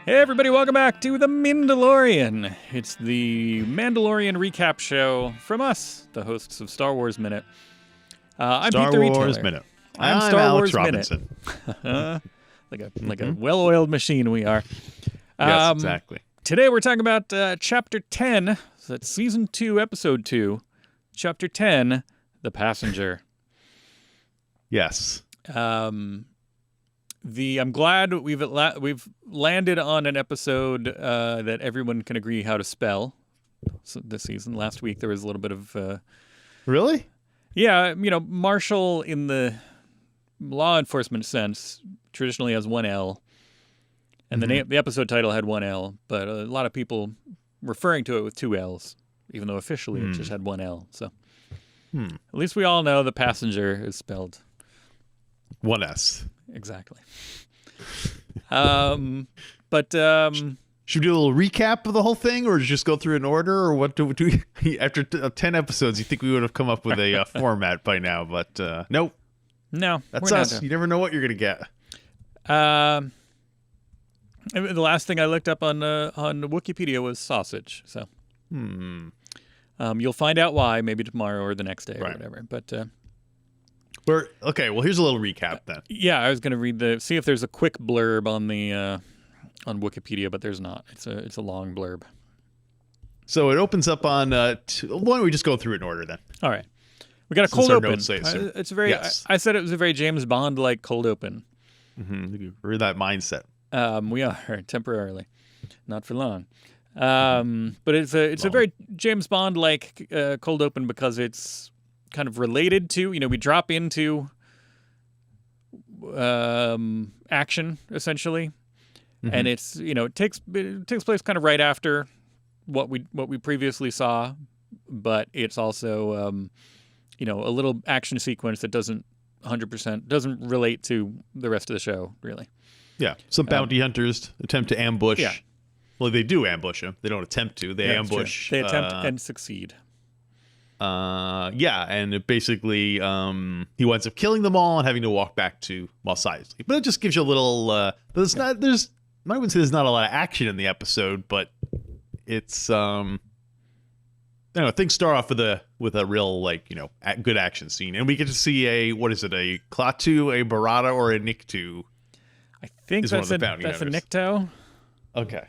Hey everybody, welcome back to The Mindalorian. It's the Mandalorian recap show from us, the hosts of Star Wars Minute. I'm Star Pete the Wars Retailer. Minute. I'm I'm Star Alex Wars Robinson. Minute. like a well-oiled machine we are. Yes, exactly. Today we're talking about Chapter 10. So that's Season 2, Episode 2. Chapter 10, The Passenger. Yes. I'm glad we've landed on an episode that everyone can agree how to spell. So this season, last week there was a little bit of Really? yeah, Marshall in the law enforcement sense traditionally has one L, and the episode title had one L, but a lot of people referring to it with two L's, even though officially it just had one L. So at least we all know the passenger is spelled One S. exactly. But Should we do a little recap of the whole thing, or just go through in order, or what do we, after 10 episodes, you think we would have come up with a format by now, but nope. No. That's us. You never know what you're going to get. The last thing I looked up on Wikipedia was sausage, so you'll find out why maybe tomorrow or the next day or whatever. But okay, well, here's a little recap then. Yeah, I was going to see if there's a quick blurb on the on Wikipedia, but there's not. It's a long blurb. So it opens up on why don't we just go through it in order then? All right, we got a Since cold our open. notes say so. It's a very. Yes. I said it was a very James Bond like cold open. We're in that mindset. We are temporarily, not for long. But it's a very James Bond like cold open because it's kind of related to, we drop into action essentially, and it's it takes place kind of right after what we previously saw, but it's also a little action sequence that doesn't 100% doesn't relate to the rest of the show really. Yeah, some bounty hunters attempt to ambush. Yeah. Well, they do ambush him. They don't attempt to. They ambush. They attempt and succeed. Yeah, and it basically he winds up killing them all and having to walk back to Mos Eisley. But it just gives you a little. But it's not. I wouldn't say there's not a lot of action in the episode, but it's things start off with a real good action scene, and we get to see a Klaatu, a Barada, or a Nikto. I think that's a Nikto. Okay.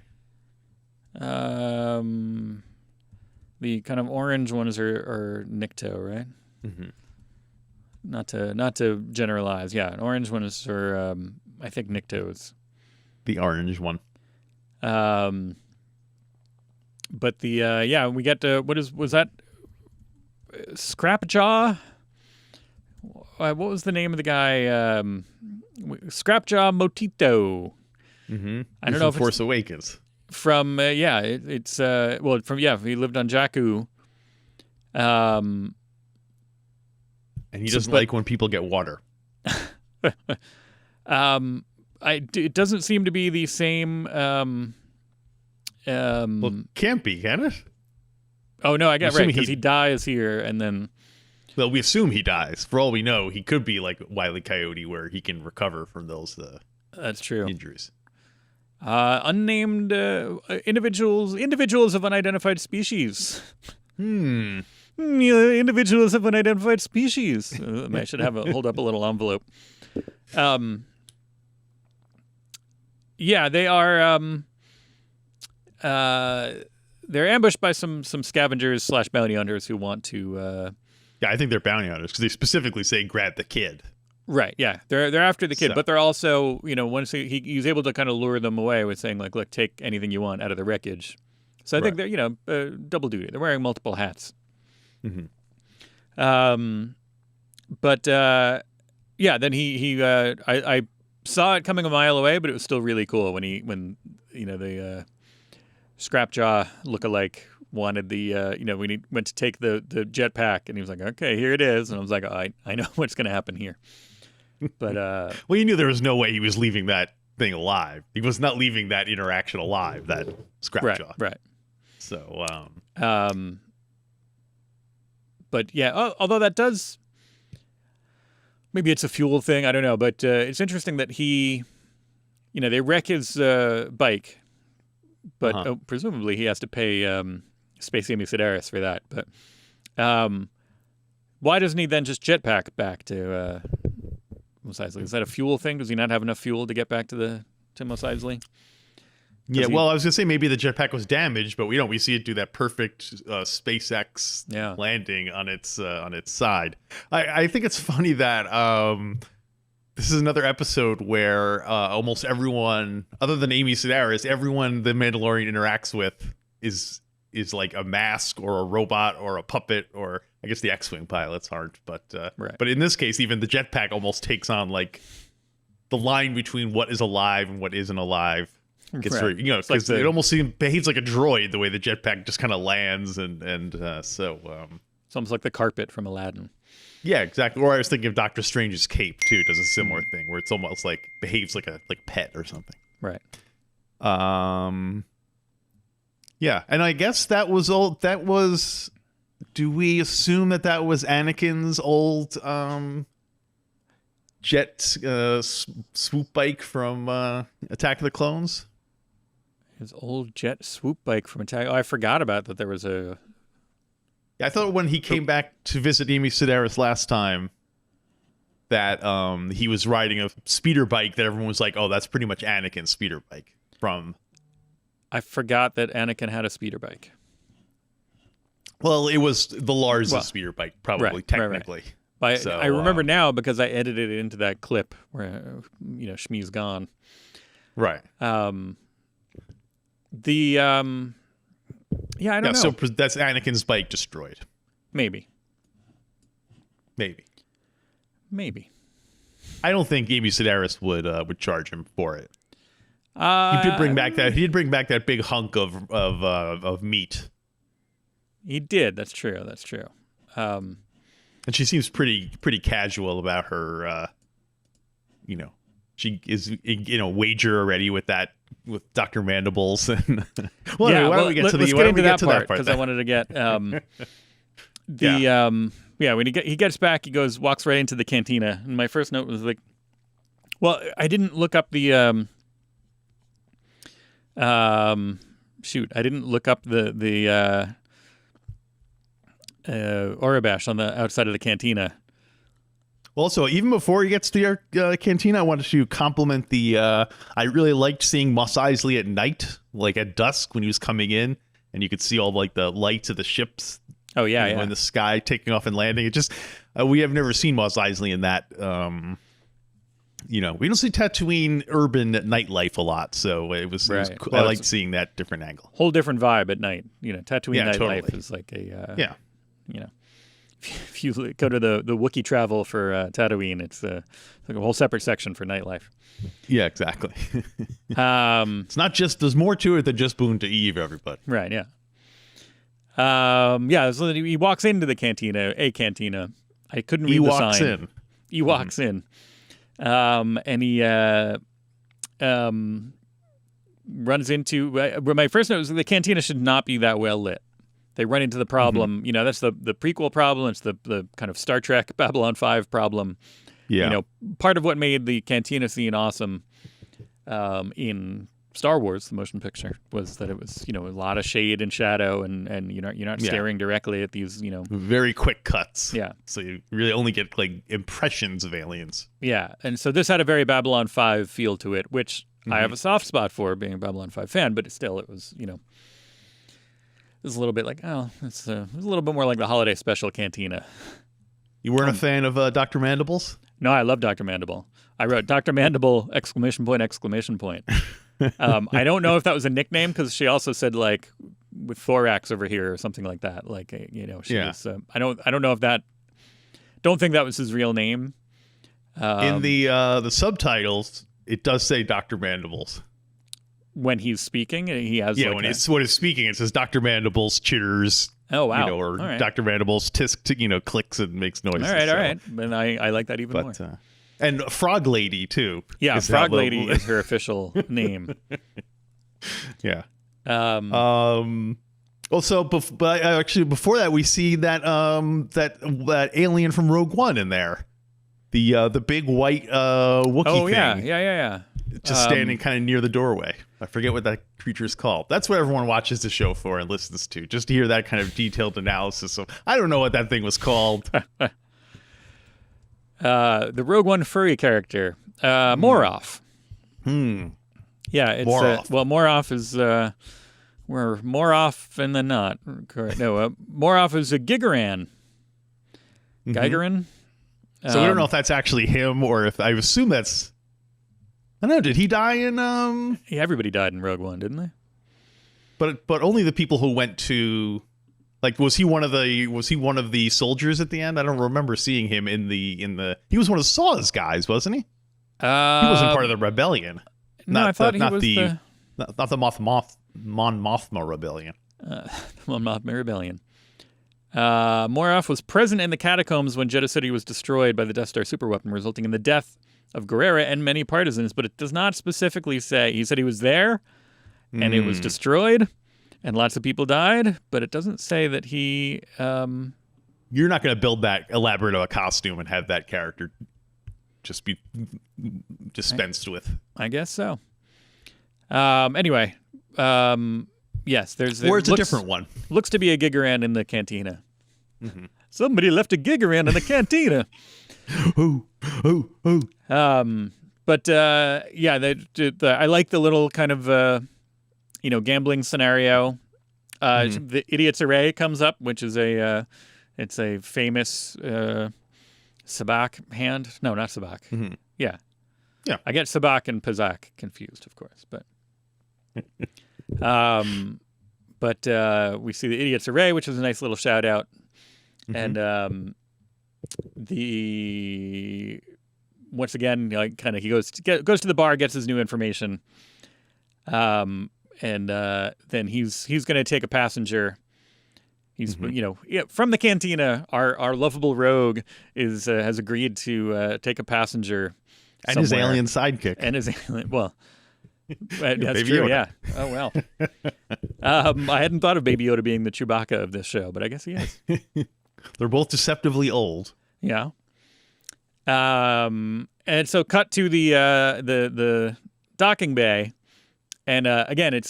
The kind of orange ones are Nikto, right? Mm-hmm. Not to generalize. Yeah, an orange one is for I think Niktos. The orange one. But the we get to was that Scrapjaw? What was the name of the guy? Scrapjaw Motito. Mm-hmm. I don't know if Force Awakens. From he lived on Jakku. And he doesn't like when people get water. It doesn't seem to be the same. Well, can't be, can it? Oh no, I got right because he dies here, and then. Well, we assume he dies. For all we know, he could be like Wile E. Coyote, where he can recover from those. That's true. Injuries. Unnamed individuals of unidentified species. Individuals of unidentified species. I should hold up a little envelope. Yeah, they are. They're ambushed by some scavengers / bounty hunters who want to. Yeah, I think they're bounty hunters because they specifically say grab the kid. Right. Yeah, they're after the kid, but they're also once he's able to kind of lure them away with saying like, look, take anything you want out of the wreckage. So I think they're double duty. They're wearing multiple hats. Mm-hmm. Then I saw it coming a mile away, but it was still really cool when the Scrapjaw lookalike wanted the when he went to take the jetpack, and he was like, okay, here it is, and I was like, I know what's going to happen here. But well, you knew there was no way he was leaving that thing alive. He was not leaving that interaction alive. That Scrapjaw, right. So, but yeah, although that does, maybe it's a fuel thing. I don't know, but it's interesting that he, they wreck his bike but presumably he has to pay Space Amy Sedaris for that. But why doesn't he then just jetpack back to Mos Eisley? Is that a fuel thing? Does he not have enough fuel to get back to Mos Eisley? Yeah, well, I was gonna say maybe the jetpack was damaged, but we see it do that perfect SpaceX landing on its side. I think it's funny that this is another episode where almost everyone, other than Amy Sedaris, everyone the Mandalorian interacts with is like a mask or a robot or a puppet, or I guess the X-wing pilots aren't, but but in this case, even the jetpack almost takes on like the line between what is alive and what isn't alive. Gets very, because it almost behaves like a droid the way the jetpack just kind of lands, and so it's almost like the carpet from Aladdin. Yeah, exactly. Or I was thinking of Doctor Strange's cape too. It does a similar thing where it's almost like behaves like a pet or something. Right. Yeah, and I guess that was all. That was. Do we assume that was Anakin's old jet swoop bike from Attack of the Clones? His old jet swoop bike from Attack. Oh, I forgot about that. There was a. Yeah, I thought when he came back to visit Amy Sedaris last time, that he was riding a speeder bike that everyone was like, "Oh, that's pretty much Anakin's speeder bike." From. I forgot that Anakin had a speeder bike. Well, it was the Lars' speeder bike, probably technically. Right. So, I remember now because I edited it into that clip where Shmi's gone. Right. Yeah, I don't know. So that's Anakin's bike destroyed. Maybe. I don't think Amy Sedaris would charge him for it. He did bring back that big hunk of meat. He did. That's true. And she seems pretty casual about her. She is wager already with Dr. Mandibles. And why don't we get to that part? Because I wanted to get when he gets back, he walks right into the cantina. And my first note was like, well, I didn't look up the I didn't look up the Orabash on the outside of the cantina. Also, even before he gets to your cantina, I wanted to compliment the. I really liked seeing Mos Eisley at night, like at dusk when he was coming in, and you could see all like the lights of the ships. Oh yeah, in the sky, taking off and landing. It just we have never seen Mos Eisley in that. We don't see Tatooine urban nightlife a lot, so it was. Right. I liked seeing that different angle. Whole different vibe at night. Tatooine nightlife is like a. If you go to the Wookiee travel for Tatooine, it's like a whole separate section for nightlife. Yeah, exactly. It's not just, there's more to it than just Boon to Eve, everybody. Right, yeah. So he walks into the cantina, I couldn't read the sign. He walks in. And he runs into, my first note was the cantina should not be that well lit. They run into the problem, that's the prequel problem. It's the kind of Star Trek Babylon 5 problem. Yeah. Part of what made the cantina scene awesome in Star Wars, the motion picture, was that it was, a lot of shade and shadow and you're not staring directly at these, very quick cuts. Yeah. So you really only get like impressions of aliens. Yeah. And so this had a very Babylon 5 feel to it, which I have a soft spot for, being a Babylon 5 fan, but it was, it was a little bit like, it's a little bit more like the holiday special cantina. You weren't a fan of Dr. Mandibles? No, I love Dr. Mandible. I wrote Dr. Mandible, ! I don't know if that was a nickname, because she also said, like, with thorax over here or something like that. Like, she was, I don't know if that, don't think that was his real name. In the subtitles, it does say Dr. Mandibles. When he's speaking, he has when he's speaking, it says Dr. Mandibles chitters. Oh wow! Or right. Dr. Mandibles tisk, clicks and makes noises. All right. And I like that even more. And Frog Lady too. Yeah, Frog Lady is her official name. Yeah. Also, but actually, before that, we see that that alien from Rogue One in there, the big white Wookiee thing. Yeah. Just standing kind of near the doorway. I forget what that creature is called. That's what everyone watches the show for and listens to, just to hear that kind of detailed analysis of, I don't know what that thing was called. The Rogue One furry character, Moroff. Yeah, it's Moroff. Moroff is we're more off than not. Correct. No, Moroff is a Gigaran. Gigaran. So we don't know if that's actually him or if I assume that's. I don't know. Did he die in? Yeah, everybody died in Rogue One, didn't they? But only the people who went to. Like, was he one of the soldiers at the end? I don't remember seeing him in the. He was one of Saw's guys, wasn't he? He wasn't part of the rebellion. No, I thought he was not the Mon Mothma rebellion. Mon Mothma rebellion. Moroff was present in the catacombs when Jedha City was destroyed by the Death Star superweapon, resulting in the death of Guerrera and many partisans. But it does not specifically say. He said he was there, and it was destroyed. And lots of people died, but it doesn't say that he... You're not going to build that elaborate of a costume and have that character just be dispensed with. I guess so. Anyway, yes, there's... Or it's a different one. Looks to be a Gigaran in the cantina. Somebody left a Gigaran in the cantina. But, yeah, I like the little kind of... gambling scenario. The Idiot's Array comes up, which is it's a famous sabak hand. No, not sabak. Yeah. I get sabak and pazak confused, of course, but we see the Idiot's Array, which is a nice little shout out, and once again, he goes to the bar, gets his new information. And then he's going to take a passenger. He's from the cantina. Our lovable rogue has agreed to take a passenger, and somewhere. his alien sidekick, and his alien. Well, that's true. Yoda. Yeah. Oh well. I hadn't thought of Baby Yoda being the Chewbacca of this show, but I guess he is. They're both deceptively old. Yeah. And so cut to the docking bay. And again, it's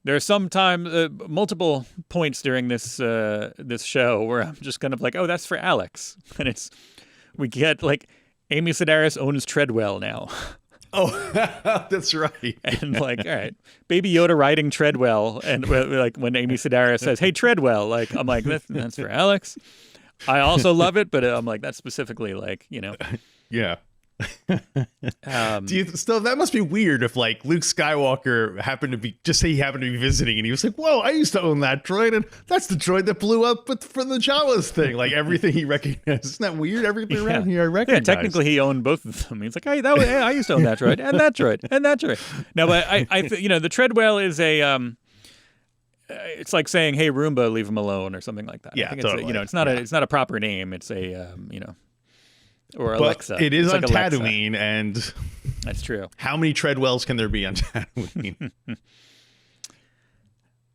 there are sometimes multiple points during this show where I'm just kind of like, oh, that's for Alex, and we get like Amy Sedaris owns Treadwell now. Oh, that's right. And all right, Baby Yoda riding Treadwell, and like when Amy Sedaris says, "Hey, Treadwell," like I'm like, that's for Alex. I also love it, but I'm like, that's specifically Yeah. That must be weird if like Luke Skywalker happened to be visiting and he was like, whoa, I used to own that droid, and that's the droid that blew up from the Jawas thing. Like everything he recognized. Isn't that weird? Everything around here I recognize. Yeah, technically he owned both of them. He's like, I used to own that droid and that droid and that droid. No, but I the Treadwell is a it's like saying, hey Roomba, leave him alone, or something like that. Yeah, I think totally. It's not a proper name. It's a or Alexa. But it is on Alexa. Tatooine, and that's true. How many Treadwells can there be on Tatooine?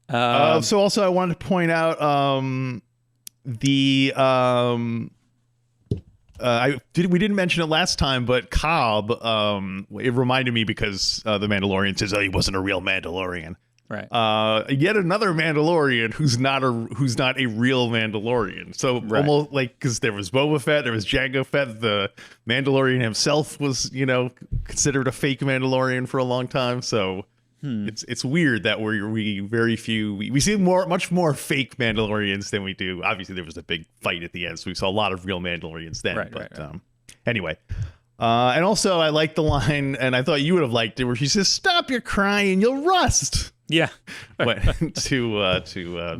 So also I wanted to point out we didn't mention it last time, but Cobb, it reminded me because the Mandalorian says, oh, he wasn't a real Mandalorian. Right. Yet another Mandalorian who's not a real Mandalorian. So almost like, because there was Boba Fett, there was Jango Fett, the Mandalorian himself was considered a fake Mandalorian for a long time. So it's weird that we see much more fake Mandalorians than we do. Obviously, there was a big fight at the end, so we saw a lot of real Mandalorians then. Right. Anyway. And also, I like the line, and I thought you would have liked it, where she says, "Stop your crying, you'll rust." Yeah. to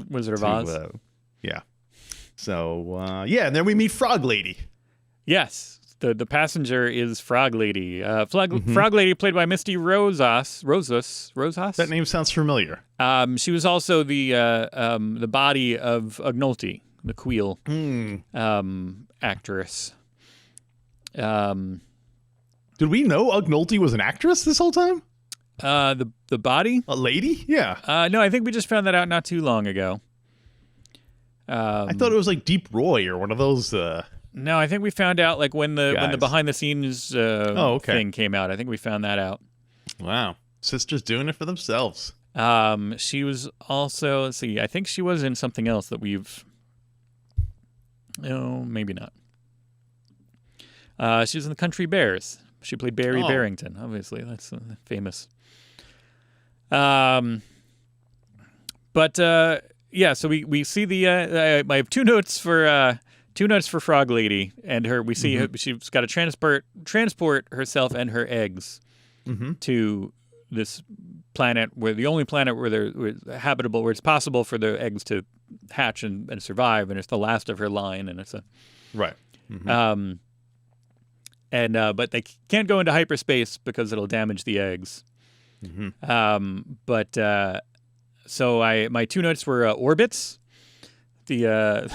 Wizard of Oz. Yeah. So and then we meet Frog Lady. Yes, the passenger is Frog Lady. Frog Lady, played by Misty Rosas. That name sounds familiar. She was also the body of Ugnulti, the Queel actress. Did we know Ugnulti was an actress this whole time? The body? A lady? Yeah. No, I think we just found that out not too long ago. I thought it was like Deep Roy or one of those. No, I think we found out like when the behind the scenes thing came out. I think we found that out. Wow. Sisters doing it for themselves. She was also, let's see, I think she was in something else that maybe not. She was in the Country Bears. She played Barry Barrington, obviously. That's famous. So we see I have two notes for Frog Lady and her. We see she's got to transport herself and her eggs to this planet, where the only planet where they're habitable, where it's possible for the eggs to hatch and survive, and it's the last of her line, and it's a right. But they can't go into hyperspace because it'll damage the eggs. So my two notes were Orbitz, the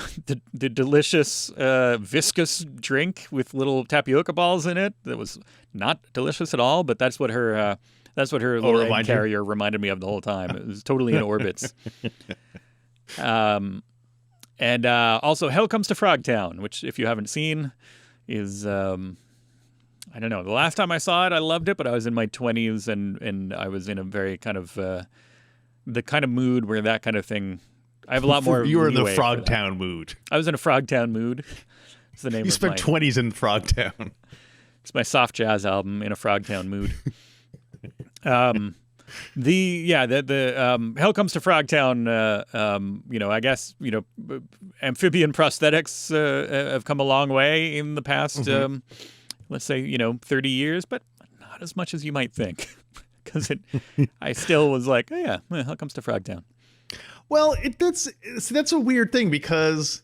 delicious viscous drink with little tapioca balls in it that was not delicious at all, but that's what her little egg carrier reminded me of the whole time. It was totally an Orbitz. And also Hell Comes to Frogtown, which if you haven't seen is I don't know. The last time I saw it, I loved it, but I was in my 20s and I was in a very kind of the kind of mood where that kind of thing. I have a lot more. You were in the Frogtown mood. I was in a Frogtown mood. It's the name. You spent 20s in Frogtown. It's my soft jazz album, In a Frogtown Mood. The Hell Comes to Frogtown. I guess amphibian prosthetics have come a long way in the past. Let's say 30 years, but not as much as you might think, because I still was like, oh yeah, Hell Comes to Frogtown. Well, that's a weird thing, because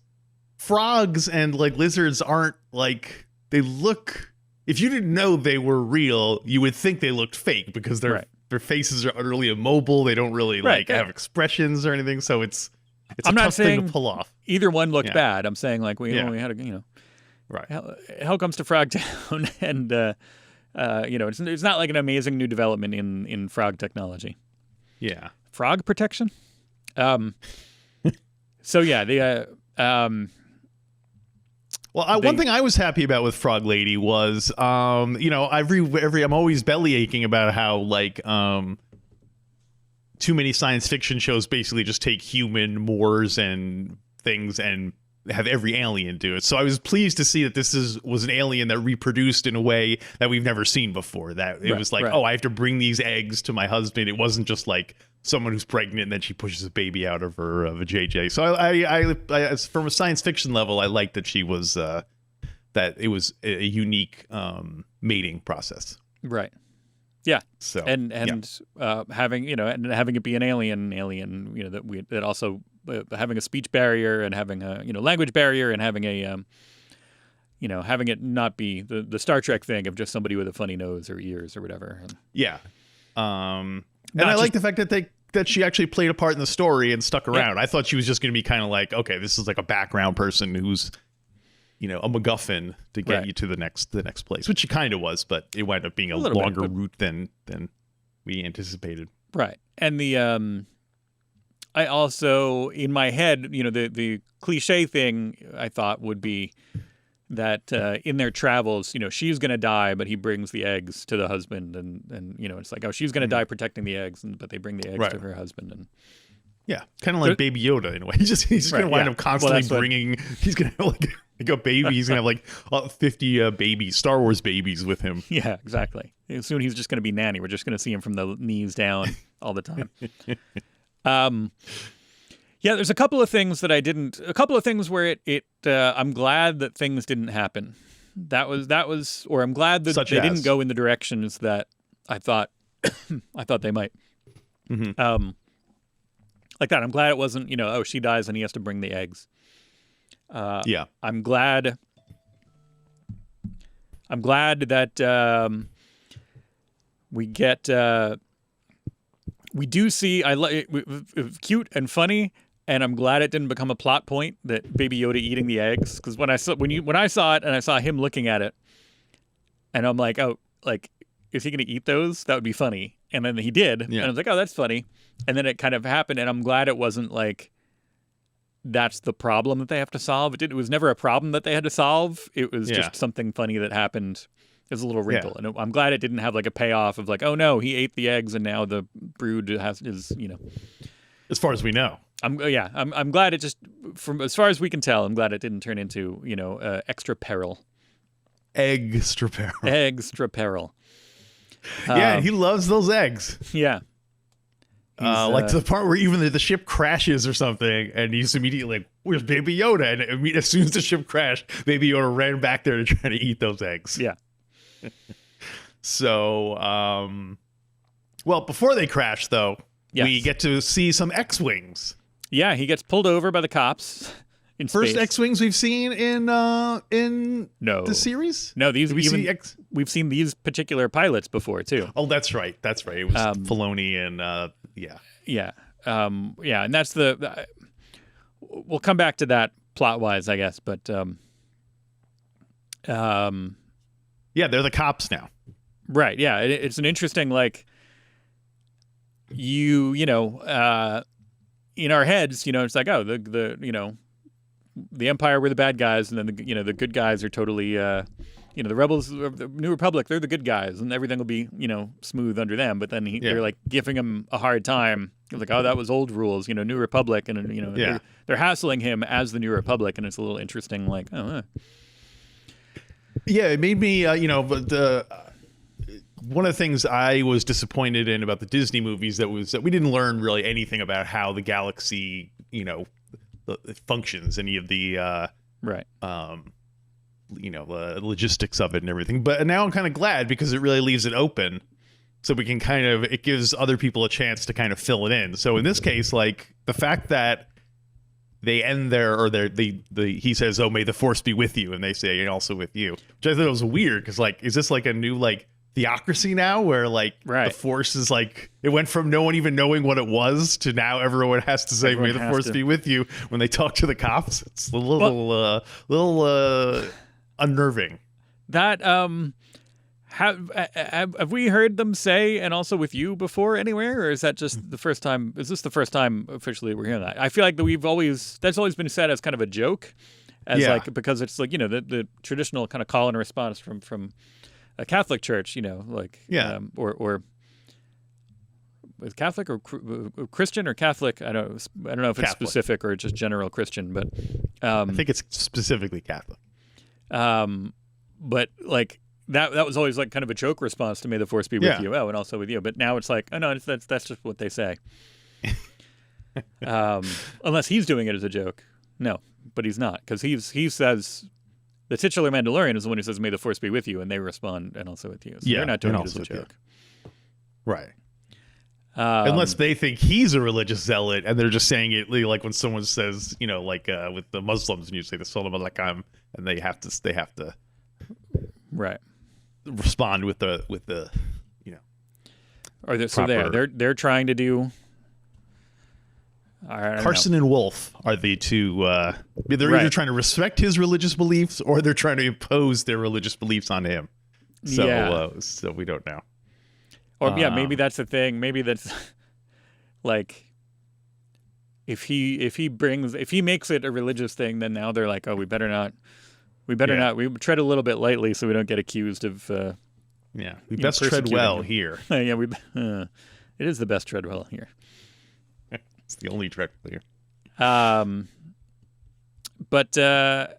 frogs and like lizards aren't like, they look. If you didn't know they were real, you would think they looked fake, because their faces are utterly immobile. They don't really have expressions or anything. So it's a tough thing to pull off. Either one looked bad. I'm saying like we only had right. Hell Comes to Frogtown, and it's not like an amazing new development in frog technology. Yeah. Frog protection. One thing I was happy about with Frog Lady was, I'm always belly aching about how too many science fiction shows basically just take human mores and things and have every alien do it. So I was pleased to see that this was an alien that reproduced in a way that we've never seen before. That it was like, I have to bring these eggs to my husband. It wasn't just like someone who's pregnant and then she pushes a baby out of her vajayjay. So I from a science fiction level, I liked that she was that it was a unique mating process. Right. Yeah. So having having it be an alien, that also having a speech barrier and having a language barrier and having a having it not be the Star Trek thing of just somebody with a funny nose or ears or whatever. Yeah. And I like the fact that she actually played a part in the story and stuck around. I thought she was just going to be kind of like, okay, this is like a background person who's a MacGuffin to get you to the next place, which she kind of was, but it wound up being a longer route than we anticipated. Right. And I also, in my head, the cliche thing I thought would be that in their travels, she's going to die, but he brings the eggs to the husband, and it's like, oh, she's going to die protecting the eggs, but they bring the eggs to her husband. And yeah, kind of like Baby Yoda in a way. He's just going to wind up constantly bringing. He's going to have like a baby. He's going to have like 50 babies, Star Wars babies with him. Yeah, exactly. Soon he's just going to be nanny. We're just going to see him from the knees down all the time. There's a couple of things that a couple of things where I'm glad that things didn't happen. That was, or I'm glad that they didn't go in the directions that I thought they might. Mm-hmm. Like that. I'm glad it wasn't, she dies and he has to bring the eggs. I'm glad that we get we do see cute and funny, and I'm glad it didn't become a plot point that Baby Yoda eating the eggs, because when I saw it and I saw him looking at it, and I'm like, oh, like, is he going to eat those? That would be funny. And then he did, and I was like, oh, that's funny. And then it kind of happened, and I'm glad it wasn't like that's the problem that they have to solve. It was never a problem that they had to solve. It was just something funny that happened. is a little wrinkle, and I'm glad it didn't have like a payoff of like, oh no, he ate the eggs and now the brood is As far as we know. I'm glad it just, from as far as we can tell, I'm glad it didn't turn into extra peril. Extra peril. Extra peril. Yeah, he loves those eggs. Yeah. Like to the part where even the ship crashes or something, and he's immediately like, "Where's Baby Yoda?" And as soon as the ship crashed, Baby Yoda ran back there to try to eat those eggs. Yeah. So, well, before they crash, though, we get to see some X-wings. Yeah, he gets pulled over by the cops in First space. X-wings we've seen in the series. No, we've seen these particular pilots before too. Oh, that's right. That's right. It was Filoni and Yeah, and that's we'll come back to that plot-wise, I guess, but yeah, they're the cops now. Right. Yeah, it's an interesting in our heads, it's like, oh, the Empire were the bad guys, and then the good guys are totally the rebels, the New Republic, they're the good guys, and everything will be smooth under them. But then they're like giving him a hard time. It's like, oh, that was old rules, New Republic, and they're hassling him as the New Republic, and it's a little interesting. Like, yeah, it made me but one of the things I was disappointed in about the Disney movies that we didn't learn really anything about how the galaxy functions, any of the right. Logistics of it and everything. But now I'm kind of glad because it really leaves it open, so we can it gives other people a chance to kind of fill it in. So in this case, like the fact that they end there, or he says, "Oh, may the Force be with you," and they say, "And also with you," which I thought was weird because is this like a new theocracy now where the Force is it went from no one even knowing what it was to now everyone has to say, "May the Force be with you" when they talk to the cops. It's a little unnerving. That have we heard them say "and also with you" before anywhere, or is that just the first time? Is this the first time officially we're hearing that? I feel like that's always been said as kind of a joke, because it's the traditional kind of call and response from a Catholic church, or is Catholic or Christian or Catholic? I don't know if it's Catholic. Specific or just general Christian, but I think it's specifically Catholic. But that was always kind of a joke response to "May the Force be with you," and also with you. But now it's like, oh no, that's just what they say. Unless he's doing it as a joke. No, but he's not, because he says. The titular Mandalorian is the one who says, "May the Force be with you," and they respond, "and also with you." So they're not doing it as a joke. Right. Unless they think he's a religious zealot, and they're just saying it like when someone says, with the Muslims, and you say the Salam alaikum, and they have to right respond with the Or they're trying to do. Carson and Wolf are the two. They're either trying to respect his religious beliefs, or they're trying to impose their religious beliefs on him. So, so we don't know. Or maybe that's the thing. Maybe that's if he makes it a religious thing, then now they're like, oh, we better not. We tread a little bit lightly so we don't get accused of. We best tread well here. It is the best tread well here. It's the only tread here. But the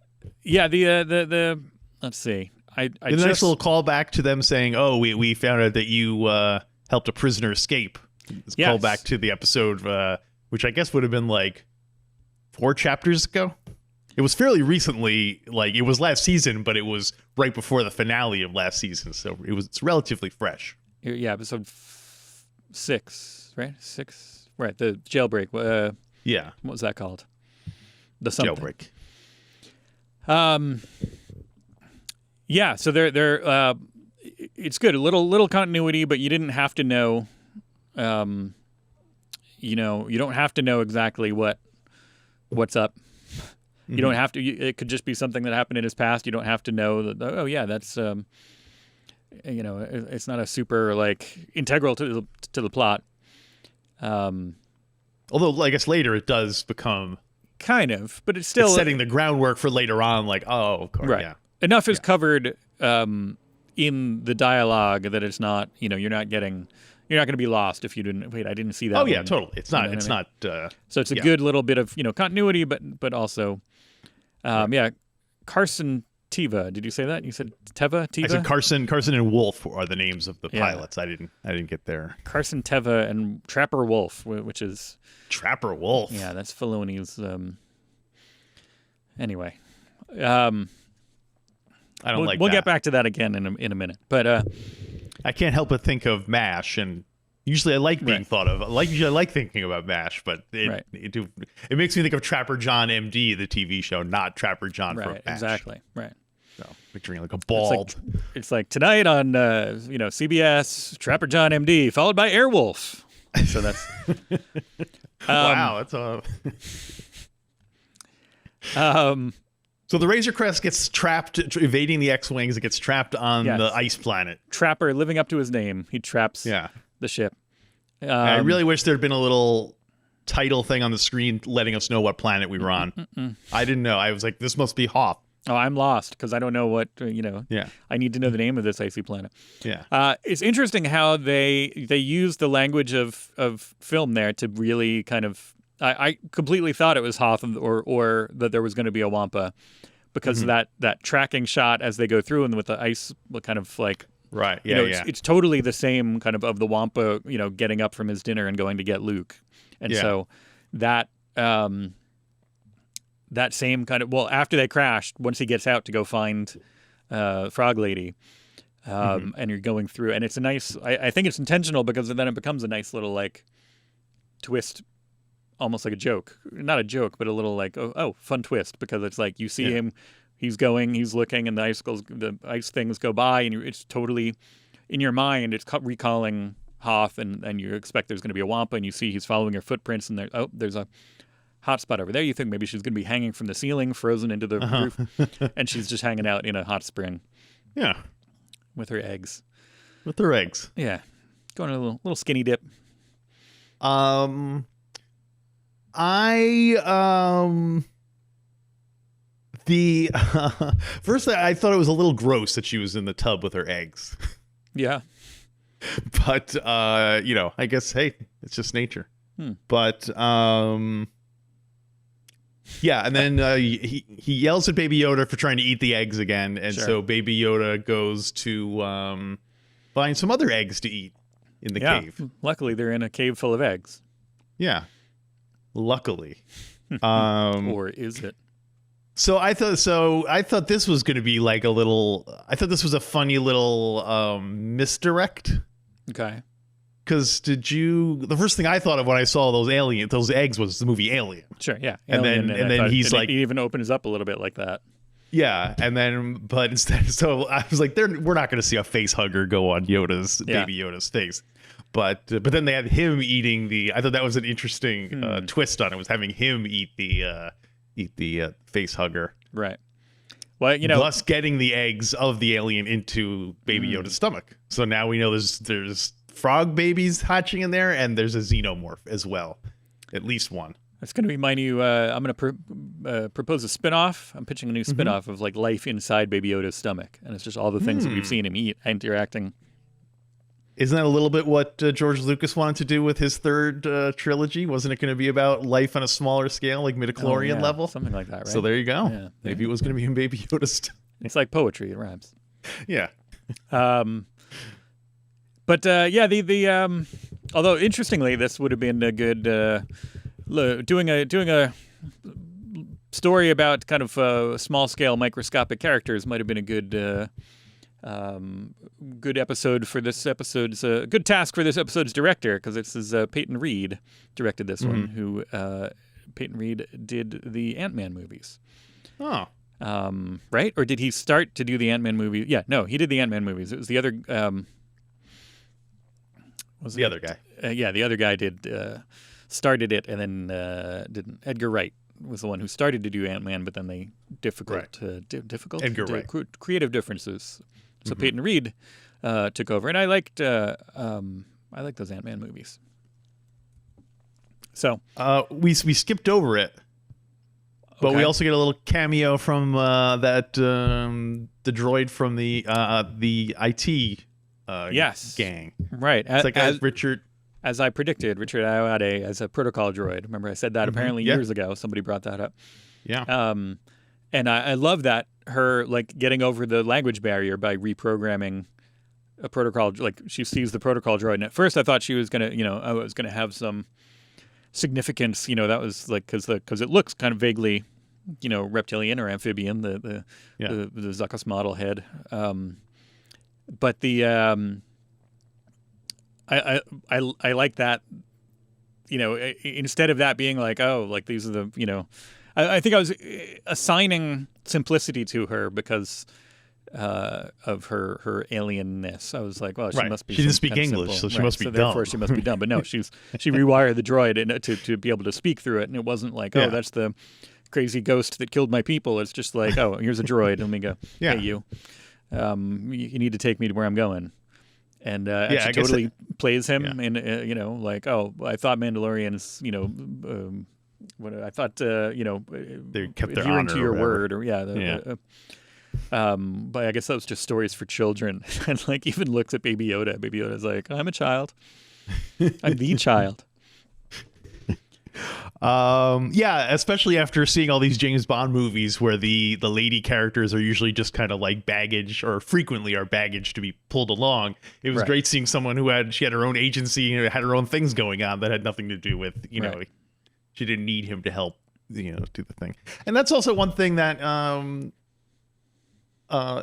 let's see. The nice little callback to them saying, "Oh, we found out that you helped a prisoner escape." It's a callback to the episode, which I guess would have been 4 chapters ago. It was fairly recently, it was last season, but it was right before the finale of last season, so it's relatively fresh. Yeah, episode 6, right? 6. Right, the jailbreak. What was that called? The something. Jailbreak. Yeah. So they're it's good. A little continuity, but you didn't have to know. You don't have to know exactly what's up. You don't have to. It could just be something that happened in his past. You don't have to know that. Oh yeah, that's it's not a super integral to the plot. Although I guess later it does become kind of, but it's setting the groundwork for later on. Oh, of course, right. Yeah. Enough is covered in the dialogue that it's not, you're not going to be lost if you didn't. Wait, I didn't see that. Oh yeah, one. totally. It's not. You know It's what I not. So it's a good little bit of continuity, but also, yeah, Carson Teva. Did you say that? You said Teva. I said Carson and Wolf are the names of the pilots. I didn't get there. Carson Teva and Trapper Wolf, which is Trapper Wolf. Yeah, that's Filoni's. Anyway, I don't like. We'll that. get back to that again in a minute, but I can't help but think of MASH, and usually I like being thought of. Usually I like thinking about MASH, but it makes me think of Trapper John MD, the TV show, not Trapper John from MASH. Exactly. Right. So picturing like a bald. It's like tonight on CBS, Trapper John MD, followed by Airwolf. So that's wow. That's So the Razor Crest gets trapped, evading the X-Wings. It gets trapped on the ice planet. Trapper, living up to his name, he traps the ship. I really wish there had been a little title thing on the screen letting us know what planet we were on. I didn't know. I was like, this must be Hoth. Oh, I'm lost because I don't know what, Yeah. I need to know the name of this icy planet. Yeah. It's interesting how they use the language of film there to really kind of, I completely thought it was Hoth or that there was going to be a Wampa because of that tracking shot as they go through and with the ice kind of like, right. Yeah. It's totally the same kind of the Wampa, getting up from his dinner and going to get Luke. And so that, that same kind of, after they crashed, once he gets out to go find Frog Lady, and you're going through, and it's a nice, I think it's intentional because then it becomes a nice little like twist, almost like a joke. Not a joke, but a little like, oh fun twist, because it's like you see him, he's looking, and the ice things go by, and it's totally, in your mind, it's recalling Hoth, and you expect there's going to be a Wampa, and you see he's following her footprints, and there's a hot spot over there. You think maybe she's going to be hanging from the ceiling, frozen into the roof, and she's just hanging out in a hot spring. Yeah. With her eggs. Yeah. Going on a little skinny dip. First I thought it was a little gross that she was in the tub with her eggs. Yeah. But I guess, hey, it's just nature. But yeah, and then he yells at Baby Yoda for trying to eat the eggs again, and so Baby Yoda goes to find some other eggs to eat in the cave. Luckily, they're in a cave full of eggs. Yeah, luckily. Or is it? So I thought this was going to be like a little. I thought this was a funny little misdirect. Okay. Because the first thing I thought of when I saw those eggs was the movie Alien. Sure, yeah. Alien, and then he's like, he even opens up a little bit like that. Yeah, and then but instead, so I was like, we're not going to see a face hugger go on Baby Yoda's face, but then they had him eating I thought that was an interesting twist on it, was having him eat the face hugger. Right. Well, thus getting the eggs of the alien into Baby Yoda's stomach. So now we know there's frog babies hatching in there, and there's a xenomorph as well, at least one. It's going to be my new. I'm going to propose a spinoff. I'm pitching a new spinoff of like life inside Baby Yoda's stomach, and it's just all the things that we've seen him eat interacting. Isn't that a little bit what George Lucas wanted to do with his third trilogy? Wasn't it going to be about life on a smaller scale, like midichlorian level, something like that? Right. So there you go. Yeah. Maybe it was going to be in Baby Yoda's. It's like poetry. It rhymes. Yeah. But the although interestingly, this would have been a good doing a story about kind of small scale microscopic characters might have been a good good episode for this episode's good task for this episode's director, because this is Peyton Reed directed this one, who Peyton Reed did the Ant-Man movies. Oh. Right? Or did he start to do the Ant-Man movie? Yeah, no, he did the Ant-Man movies. It was the other other guy. The other guy started it, and then didn't. Edgar Wright was the one who started to do Ant-Man, but then they Edgar Wright. Creative differences. So Peyton Reed took over, and I liked those Ant-Man movies. So we skipped over it. But we Okay. also get a little cameo from the droid from the IT Yes. gang. Right. It's like Richard. As I predicted, Richard Ayoade as a protocol droid. Remember, I said that apparently yeah. years ago. Somebody brought that up. Yeah. And I love that her like getting over the language barrier by reprogramming a protocol. Like she sees the protocol droid, and at first I thought she was gonna, I was gonna have some significance. That was like because it looks kind of vaguely, reptilian or amphibian. The Zuckuss model head. But the I like that, instead of that being like, oh, like these are the, I think I was assigning simplicity to her because of her alienness. I was like, well, she must be. She didn't speak English, so she must be dumb. Therefore, she must be dumb. But no, she rewired the droid to be able to speak through it, and it wasn't like, oh, that's the crazy ghost that killed my people. It's just like, oh, here's a droid. Let me go. Hey, you need to take me to where I'm going. And she totally plays him, and like, oh, I thought Mandalorians, what I thought, they kept their adhering honor to your or word, but I guess that was just stories for children. And like, even looks at Baby Yoda. Baby Yoda's like, I'm a child. I'm the child. Especially after seeing all these James Bond movies where the lady characters are usually just kind of like baggage, or frequently are baggage to be pulled along. It was great seeing someone who had her own agency and had her own things going on that had nothing to do with, she didn't need him to help, do the thing. And that's also one thing that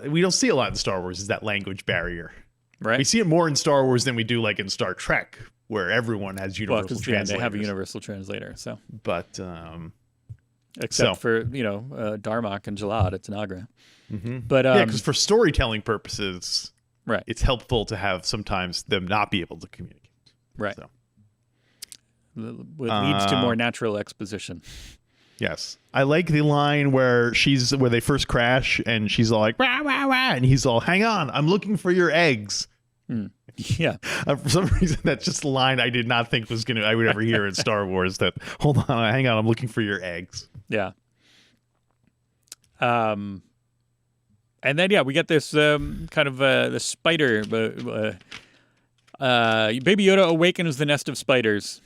we don't see a lot in Star Wars, is that language barrier. Right. We see it more in Star Wars than we do like in Star Trek, where everyone has universal translators. They have a universal translator. So, but except for Darmok and Jalad at Tanagra. But because for storytelling purposes, it's helpful to have sometimes them not be able to communicate. Right. So. It leads to more natural exposition. Yes, I like the line where they first crash and she's all like wah, wah, wah, and he's all, hang on, I'm looking for your eggs. Yeah. For some reason, that's just a line I did not think I would ever hear in Star Wars. That, hold on, hang on, I'm looking for your eggs. Yeah. And then we get this kind of the spider. Baby Yoda awakens the nest of spiders.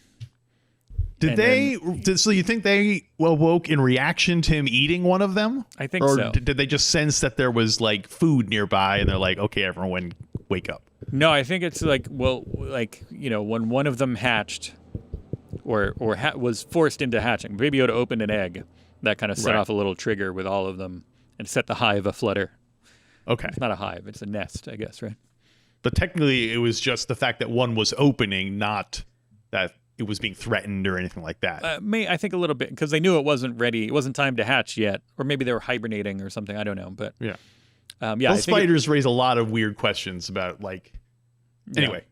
So you think they awoke in reaction to him eating one of them? I think so. Or did they just sense that there was like food nearby and they're like, okay, everyone wake up? No, I think it's like, when one of them hatched or was forced into hatching, Baby Yoda opened an egg that kind of set off a little trigger with all of them and set the hive aflutter. Okay. It's not a hive, it's a nest, I guess, right? But technically it was just the fact that one was opening, not that it was being threatened or anything like that. I think a little bit, because they knew it wasn't ready. It wasn't time to hatch yet. Or maybe they were hibernating or something. I don't know. But those spiders raise a lot of weird questions about, like... Anyway.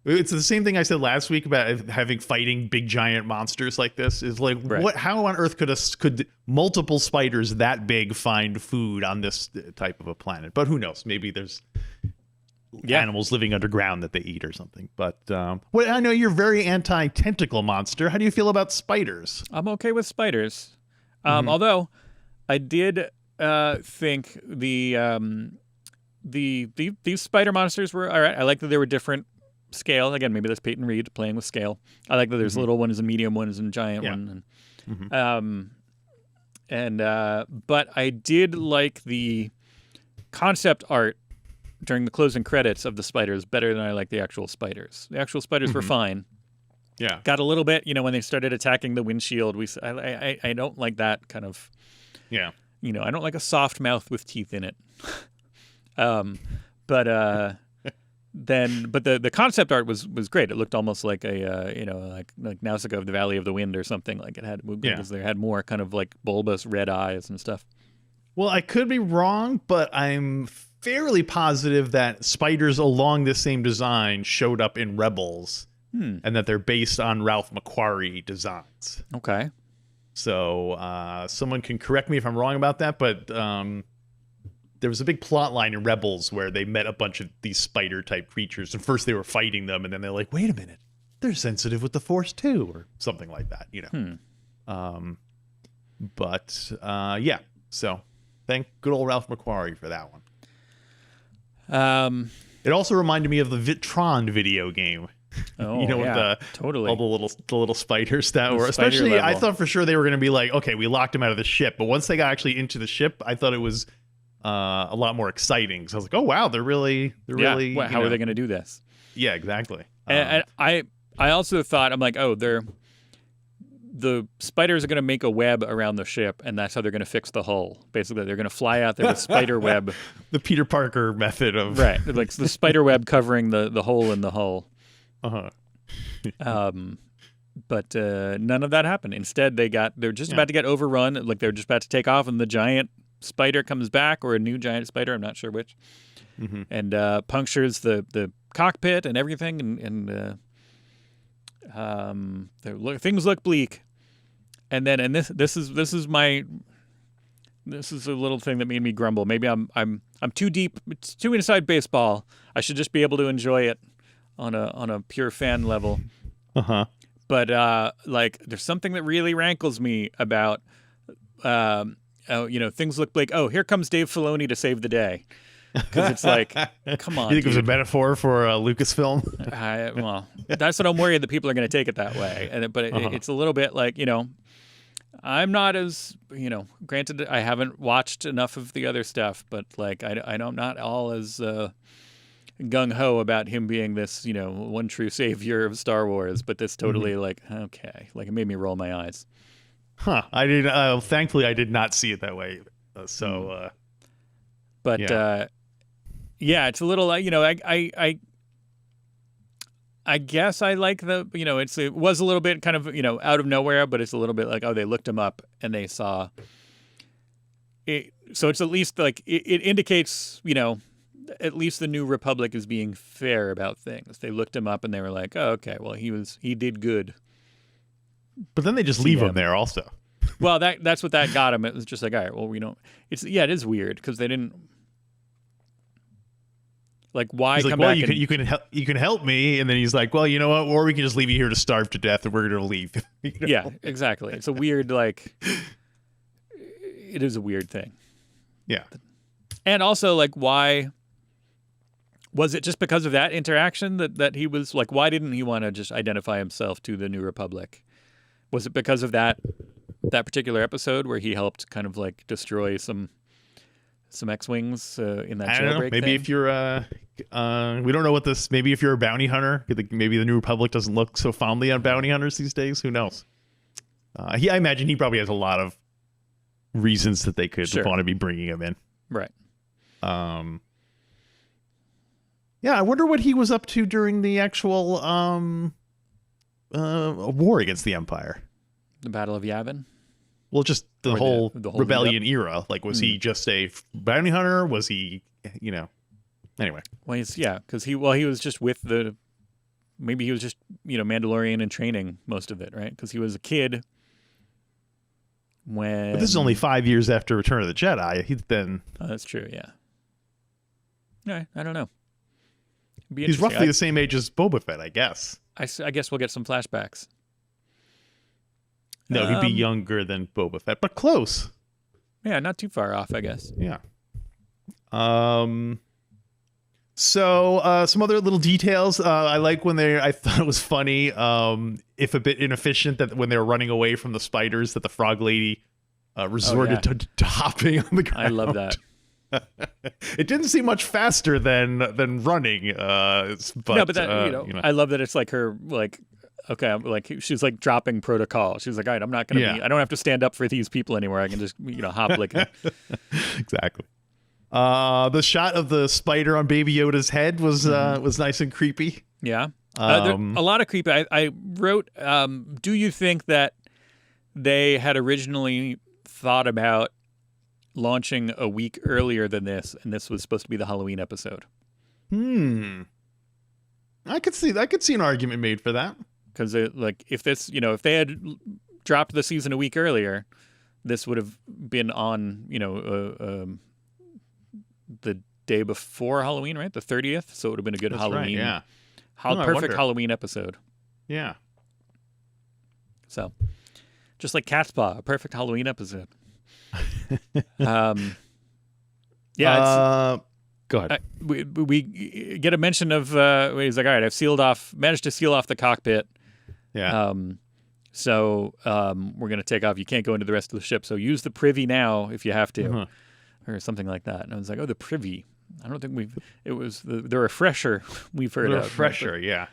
It's the same thing I said last week about fighting big giant monsters like this. Is like, how on earth could multiple spiders that big find food on this type of a planet? But who knows? Maybe there's... animals living underground that they eat or something. But I know you're very anti-tentacle monster. How do you feel about spiders? I'm okay with spiders. Although I did think these spider monsters were all right. I like that they were different scale. Again, maybe that's Peyton Reed playing with scale. I like that there's little ones and medium ones and giant one. But I did like the concept art during the closing credits of the spiders better than I like the actual spiders. The actual spiders were fine. Yeah. Got a little bit, when they started attacking the windshield. I don't like that kind of. Yeah. I don't like a soft mouth with teeth in it. But the concept art was great. It looked almost like a like Nausicaa of the Valley of the Wind or something. Like it had because they had more kind of like bulbous red eyes and stuff. Well, I could be wrong, but I'm fairly positive that spiders along this same design showed up in Rebels, and that they're based on Ralph McQuarrie designs. Okay. So someone can correct me if I'm wrong about that, but there was a big plot line in Rebels where they met a bunch of these spider-type creatures, and first they were fighting them, and then they're like, wait a minute, they're sensitive with the Force too, or something like that, But yeah, so thank good old Ralph McQuarrie for that one. It also reminded me of the Vitron video game. Oh, with totally. all the little spiders that The were. spider Especially, level. I thought for sure they were going to be like, okay, we locked him out of the ship. But once they got actually into the ship, I thought it was a lot more exciting. So I was like, oh wow, they're really. How are they going to do this? Yeah, exactly. And I also thought, I'm like, oh, the spiders are going to make a web around the ship, and that's how they're going to fix the hull. Basically, they're going to fly out there with spider web. The Peter Parker method of Right, like the spider web covering the hole in the hull. But none of that happened. Instead, they're just about to get overrun. Like they're just about to take off, and the giant spider comes back, or a new giant spider. I'm not sure which, and punctures the cockpit and everything, and things look bleak. And then, this is a little thing that made me grumble. Maybe I'm too deep, it's too inside baseball. I should just be able to enjoy it on a pure fan level. But like, there's something that really rankles me about things look bleak. Oh, here comes Dave Filoni to save the day. Because it's like, come on. You think it was a metaphor for Lucasfilm? Well, that's what I'm worried that people are going to take it that way. But it's a little bit like, I'm not as, granted, I haven't watched enough of the other stuff, but like, I'm not all as gung-ho about him being this, one true savior of Star Wars. But this totally like, okay, like it made me roll my eyes. I didn't. Thankfully, I did not see it that way. But yeah, it's a little, I guess I like the, it was a little bit kind of, out of nowhere, but it's a little bit like, oh, they looked him up and they saw it. So it's at least like, it indicates, at least the New Republic is being fair about things. They looked him up and they were like, oh, okay, well, he did good. But then they just leave him there also. Well, that's what that got him. It was just like, all right, well, it is weird because they didn't. Like, why he's come like, well, back? you can help me, and then he's like, well, you know what? Or we can just leave you here to starve to death, and we're going to leave. Yeah, exactly. It's a weird, like, it is a weird thing. Yeah. And also, like, why was it just because of that interaction that he was like? Why didn't he want to just identify himself to the New Republic? Was it because of that particular episode where he helped kind of like destroy some X-wings in that jailbreak? I don't know. Maybe if you're we don't know what this. Maybe if you're a bounty hunter, maybe the New Republic doesn't look so fondly on bounty hunters these days. Who knows? I imagine he probably has a lot of reasons that they could want to be bringing him in. Right. Yeah, I wonder what he was up to during the actual war against the Empire. The Battle of Yavin? Well, just the whole rebellion era. Like, was he just a bounty hunter? Was he, anyway. Well, because he was just with maybe he was just, Mandalorian in training most of it, right? Because he was a kid when... But this is only 5 years after Return of the Jedi. He's been... Oh, that's true, yeah. Yeah, I don't know. He's roughly the same age as Boba Fett, I guess. I guess we'll get some flashbacks. No, he'd be younger than Boba Fett, but close. Yeah, not too far off, I guess. Yeah. So some other little details. I like I thought it was funny, if a bit inefficient, that when they were running away from the spiders, that the frog lady resorted to hopping on the ground. I love that. It didn't seem much faster than running. But I love that it's like her, like, okay, like she's like dropping protocol. She's like, all right, I'm not gonna I don't have to stand up for these people anymore. I can just hop like exactly. The shot of the spider on Baby Yoda's head was nice and creepy. Yeah, a lot of creepy. I wrote, do you think that they had originally thought about launching a week earlier than this, and this was supposed to be the Halloween episode? I could see an argument made for that. Because if this, if they had dropped the season a week earlier, this would have been on, the day before Halloween, right? The 30th. So it would have been a good Halloween. Right, yeah. Perfect Halloween episode. Yeah. So, Just like Cat's Paw, a perfect Halloween episode. Yeah, go ahead. we get a mention of he's like, all right, I've managed to seal off the cockpit. Yeah. So we're gonna take off. You can't go into the rest of the ship, so use the privy now if you have to, or something like that. And I was like, oh, the privy. I don't think it was the refresher we've heard The of. refresher, yeah.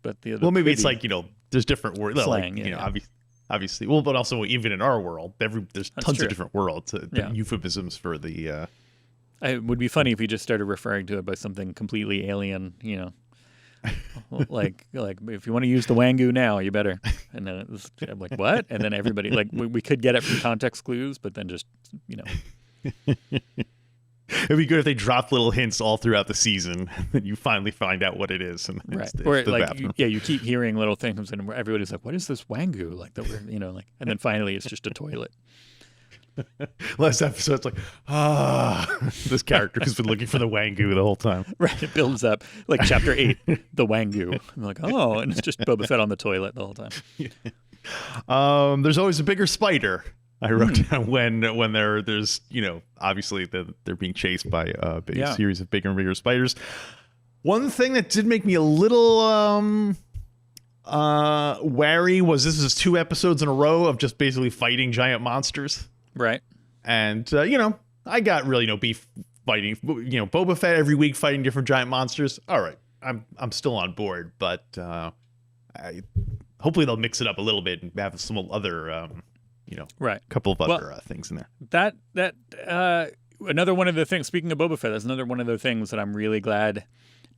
But the well, maybe privy, it's like, there's different words, slang, like, obviously. Well, but also even in our world, there's tons of different words, euphemisms for the. It would be funny if he just started referring to it by something completely alien, like if you want to use the wangu now, you better. And then it was, I'm like, what? And then everybody, like, we could get it from context clues, but then just, It'd be good if they dropped little hints all throughout the season, and you finally find out what it is. And right. It's the Or you keep hearing little things, and everybody's like, "What is this wangu?" Like that, and then finally it's just a toilet. Last episode, it's like, this character has been looking for the wangu the whole time. Right. It builds up like chapter 8, the wangu. I'm like, oh, and it's just Boba Fett on the toilet the whole time. There's always a bigger spider. I wrote down when there's obviously they're being chased by a big series of bigger and bigger spiders. One thing that did make me a little wary was this is 2 episodes in a row of just basically fighting giant monsters. Right. And I got really no beef fighting. Boba Fett every week fighting different giant monsters. All right, I'm still on board, but hopefully they'll mix it up a little bit and have some other. Right. Couple of other things in there. That another one of the things, speaking of Boba Fett, that's another one of the things that I'm really glad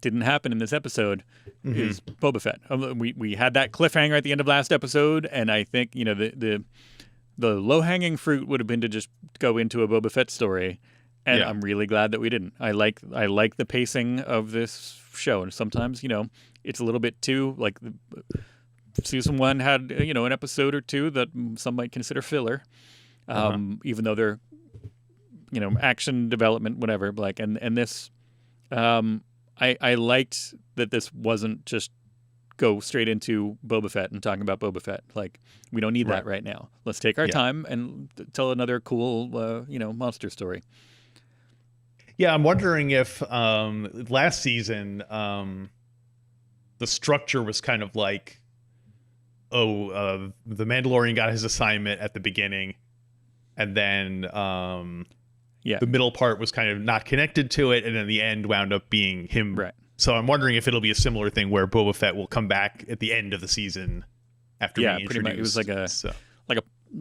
didn't happen in this episode is Boba Fett. We had that cliffhanger at the end of last episode, and I think, the low-hanging fruit would have been to just go into a Boba Fett story, and I'm really glad that we didn't. I like the pacing of this show, and sometimes, it's a little bit too, like, Season 1 had, an episode or two that some might consider filler, even though they're, action development, whatever. Like, and this, I liked that this wasn't just go straight into Boba Fett and talking about Boba Fett. Like, we don't need that right now. Let's take our time and tell another cool, monster story. Yeah, I'm wondering if last season the structure was kind of like, the Mandalorian got his assignment at the beginning, and then the middle part was kind of not connected to it, and then the end wound up being him. Right. So I'm wondering if it'll be a similar thing where Boba Fett will come back at the end of the season after being introduced. Pretty much. It was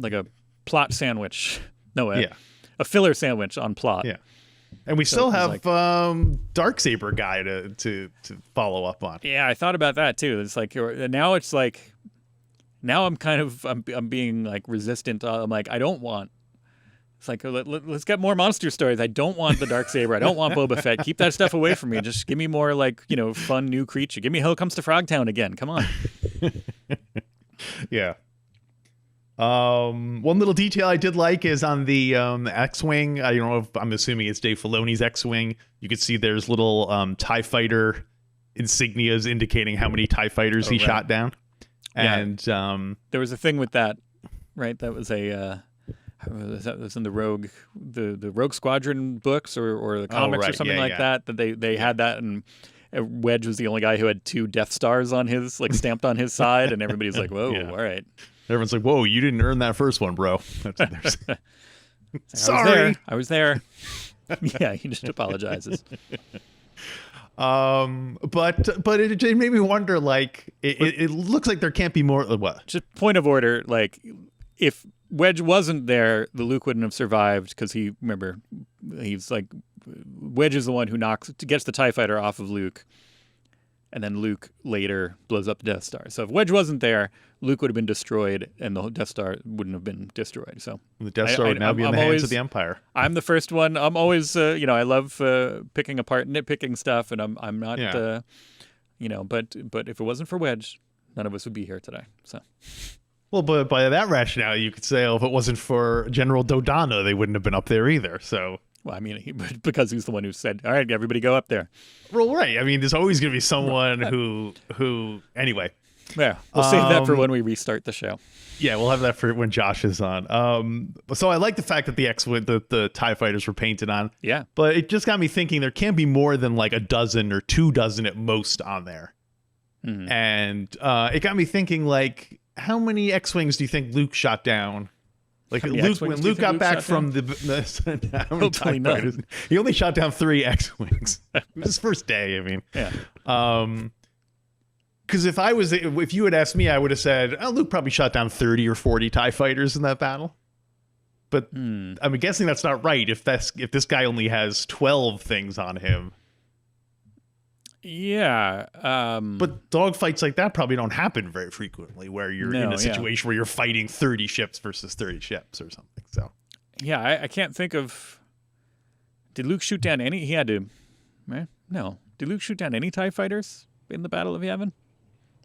like a plot sandwich. No, a filler sandwich on plot. Yeah. And we still have Darksaber guy to follow up on. Yeah, I thought about that too. It's like now I'm being like resistant. I'm like, I don't want. It's like, let's get more monster stories. I don't want the Darksaber. I don't want Boba Fett. Keep that stuff away from me. Just give me more like, fun new creature. Give me Hill Comes to Frogtown again. Come on. Yeah. One little detail I did like is on the X-Wing. I don't know if I'm assuming it's Dave Filoni's X-Wing. You could see there's little TIE fighter insignias indicating how many TIE fighters he shot down. And there was a thing with that, right? That was that was in the Rogue Squadron books or the comics or something that they had that, and Wedge was the only guy who had 2 Death Stars on his, like, stamped on his side, and everybody's like, whoa, all right. Everyone's like, whoa, you didn't earn that first one, bro. Sorry. I was there. Yeah, he just apologizes. But it made me wonder, like, it looks like there can't be more. What? Just point of order, like, if Wedge wasn't there, the Luke wouldn't have survived, because he's like, Wedge is the one who gets the TIE fighter off of Luke, and then Luke later blows up the Death Star. So if Wedge wasn't there, Luke would have been destroyed, and the Death Star wouldn't have been destroyed. So the Death Star would now be in the hands of the Empire. I'm the first one. I'm always, I love picking apart, nitpicking stuff, and I'm not, but if it wasn't for Wedge, none of us would be here today. So. Well, but by that rationale, you could say, if it wasn't for General Dodonna, they wouldn't have been up there either. So. Well, I mean, because he's the one who said, all right, everybody go up there. Well, right. I mean, there's always going to be someone who anyway. Yeah, we'll save that for when we restart the show. Yeah, we'll have that for when Josh is on. So I like the fact that the TIE fighters were painted on. Yeah. But it just got me thinking there can't be more than like a dozen or 2 dozen at most on there. Mm-hmm. And it got me thinking, like, how many X-Wings do you think Luke shot down? Like when Luke got back from how many TIE fighters? He only shot down 3 X-Wings. It was his first day, I mean. Yeah. Because if you had asked me, I would have said, oh, Luke probably shot down 30 or 40 TIE fighters in that battle. But I'm guessing that's not right if this guy only has 12 things on him. Yeah. But dogfights like that probably don't happen very frequently, where you're in a situation where you're fighting 30 ships versus 30 ships or something. So yeah, I can't think of. Did Luke shoot down any? He had to. Right? No. Did Luke shoot down any TIE fighters in the Battle of Yavin?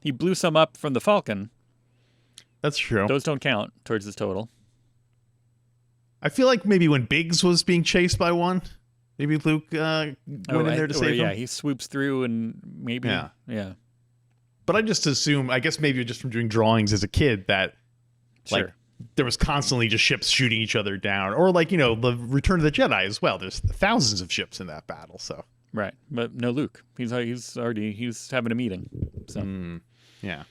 He blew some up from the Falcon. That's true. Those don't count towards his total. I feel like maybe when Biggs was being chased by one, maybe Luke went in there to save him. Yeah, he swoops through and maybe. Yeah. But I just assume, I guess maybe just from doing drawings as a kid, that like there was constantly just ships shooting each other down. Or like, the Return of the Jedi as well. There's thousands of ships in that battle, so. Right, but no Luke. He's having a meeting. So yeah,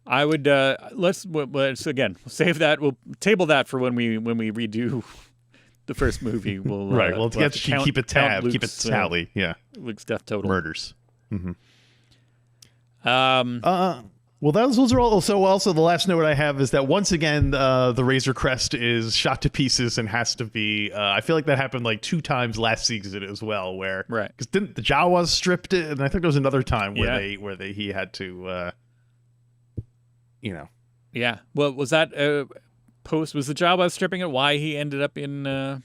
I would let's again save that. We'll table that for when we redo the first movie. We'll we'll have to keep a tab, keep a tally. Yeah, Luke's death total, murders. Mm-hmm. Well, those are all. So also the last note I have is that once again, the Razor Crest is shot to pieces and has to be. I feel like that happened like 2 times last season as well, where because didn't the Jawas stripped it, and I think there was another time where he had to, Yeah. Well, was that was the Jawas stripping it? Why he ended up in Mos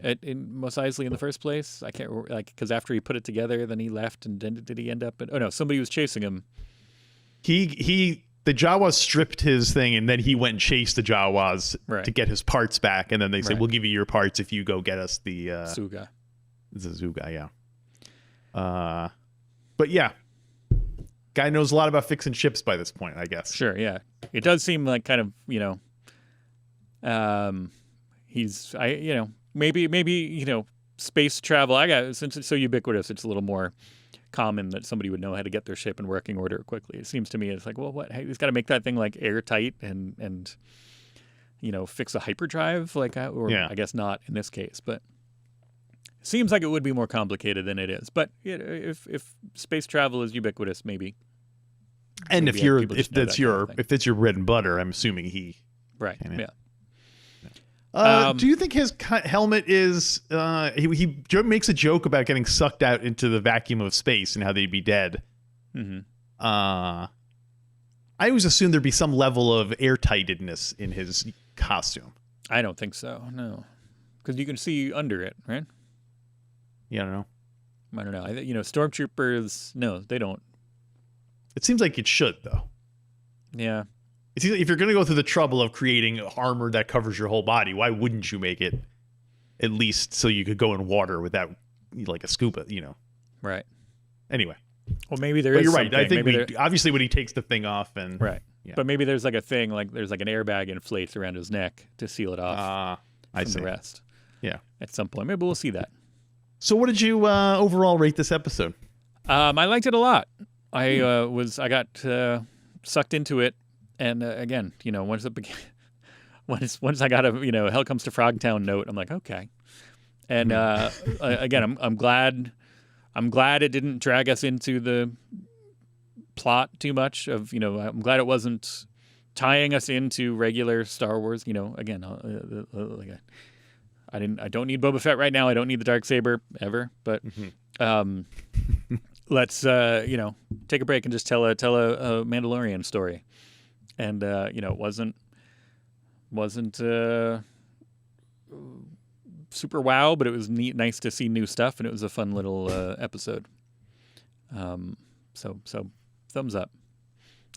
Eisley in the first place? I can't because after he put it together, then he left, and then did he end up? Oh no, somebody was chasing him. The Jawas stripped his thing, and then he went and chased the Jawas to get his parts back, and then they said, "We'll give you your parts if you go get us the Zuga." The Zuga, yeah. But yeah, guy knows a lot about fixing ships by this point, I guess. Sure, yeah. It does seem like kind of he's maybe space travel. Since it's so ubiquitous, it's a little more common that somebody would know how to get their ship in working order quickly. It seems to me it's like, well, what? Hey, he's got to make that thing like airtight and fix a hyperdrive I guess not in this case, but it seems like it would be more complicated than it is. But if space travel is ubiquitous, maybe. And if that's your bread and butter, I'm assuming he. Right. Yeah. Do you think his helmet is? He makes a joke about getting sucked out into the vacuum of space and how they'd be dead. Mm-hmm. I always assumed there'd be some level of airtightedness in his costume. I don't think so. No, because you can see under it, right? Yeah, I don't know. Stormtroopers. No, they don't. It seems like it should, though. Yeah. If you're going to go through the trouble of creating armor that covers your whole body, why wouldn't you make it at least so you could go in water without like a scuba, Right. Anyway. Well, maybe there is. You're right. I think obviously when he takes the thing off and right. Yeah. But maybe there's like a thing like there's like an airbag inflates around his neck to seal it off from the rest. Yeah. At some point, maybe we'll see that. So, what did you overall rate this episode? I liked it a lot. I got sucked into it. And again, once I got a Hell Comes to Frogtown note, I'm like, okay. And again, I'm glad it didn't drag us into the plot too much. I'm glad it wasn't tying us into regular Star Wars. Again, I don't need Boba Fett right now. I don't need the Darksaber ever. But let's take a break and just tell a Mandalorian story. And it wasn't super wow, but it was nice to see new stuff, and it was a fun little episode. So thumbs up.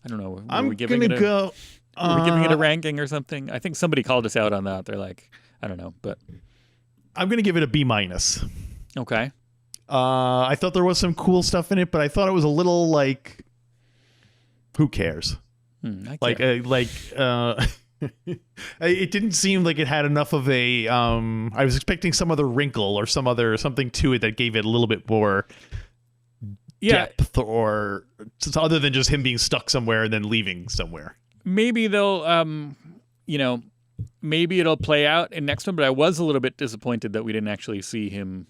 I don't know. Are we giving it a ranking or something? I think somebody called us out on that. They're like, I don't know, but I'm gonna give it a B-. Okay. I thought there was some cool stuff in it, but I thought it was a little like Who cares? I care. It didn't seem like it had enough of a. I was expecting some other wrinkle or something to it that gave it a little bit more depth, or other than just him being stuck somewhere and then leaving somewhere. Maybe they'll, maybe it'll play out in next one. But I was a little bit disappointed that we didn't actually see him